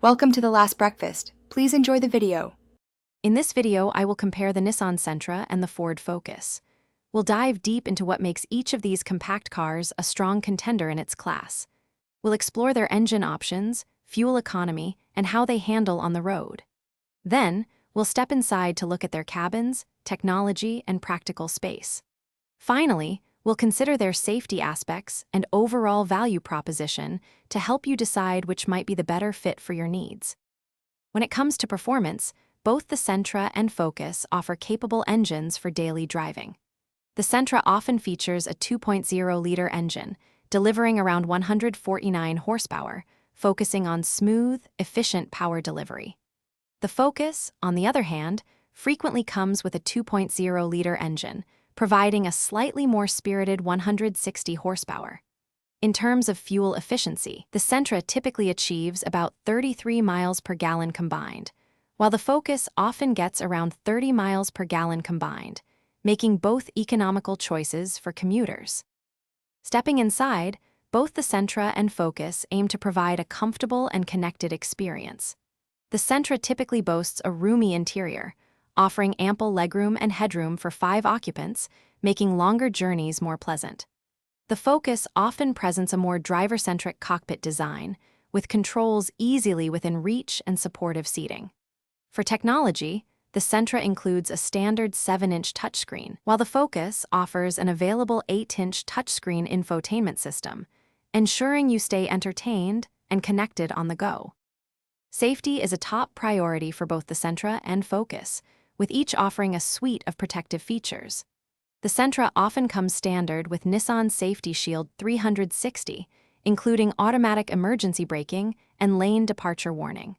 Welcome to the last breakfast. Please enjoy the video. In this video, I will compare the Nissan Sentra and the Ford Focus. We'll dive deep into what makes each of these compact cars a strong contender in its class. We'll explore their engine options, fuel economy, and how they handle on the road. Then, we'll step inside to look at their cabins, technology, and practical space. Finally, we'll consider their safety aspects and overall value proposition to help you decide which might be the better fit for your needs. When it comes to performance, both the Sentra and Focus offer capable engines for daily driving. The Sentra often features a 2.0-liter engine, delivering around 149 horsepower, focusing on smooth, efficient power delivery. The Focus, on the other hand, frequently comes with a 2.0-liter engine, providing a slightly more spirited 160 horsepower. In terms of fuel efficiency, the Sentra typically achieves about 33 miles per gallon combined, while the Focus often gets around 30 miles per gallon combined, making both economical choices for commuters. Stepping inside, both the Sentra and Focus aim to provide a comfortable and connected experience. The Sentra typically boasts a roomy interior, offering ample legroom and headroom for 5 occupants, making longer journeys more pleasant. The Focus often presents a more driver-centric cockpit design, with controls easily within reach and supportive seating. For technology, the Sentra includes a standard 7-inch touchscreen, while the Focus offers an available 8-inch touchscreen infotainment system, ensuring you stay entertained and connected on the go. Safety is a top priority for both the Sentra and Focus, with each offering a suite of protective features. The Sentra often comes standard with Nissan Safety Shield 360, including automatic emergency braking and lane departure warning.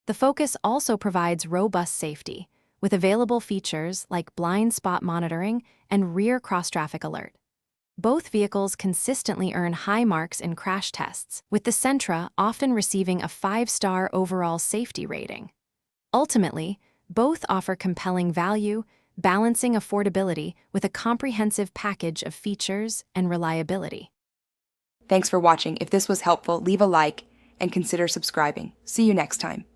The Focus also provides robust safety, with available features like blind spot monitoring and rear cross-traffic alert. Both vehicles consistently earn high marks in crash tests, with the Sentra often receiving a 5-star overall safety rating. Ultimately, both offer compelling value, balancing affordability with a comprehensive package of features and reliability. Thanks for watching. If this was helpful, leave a like and consider subscribing. See you next time.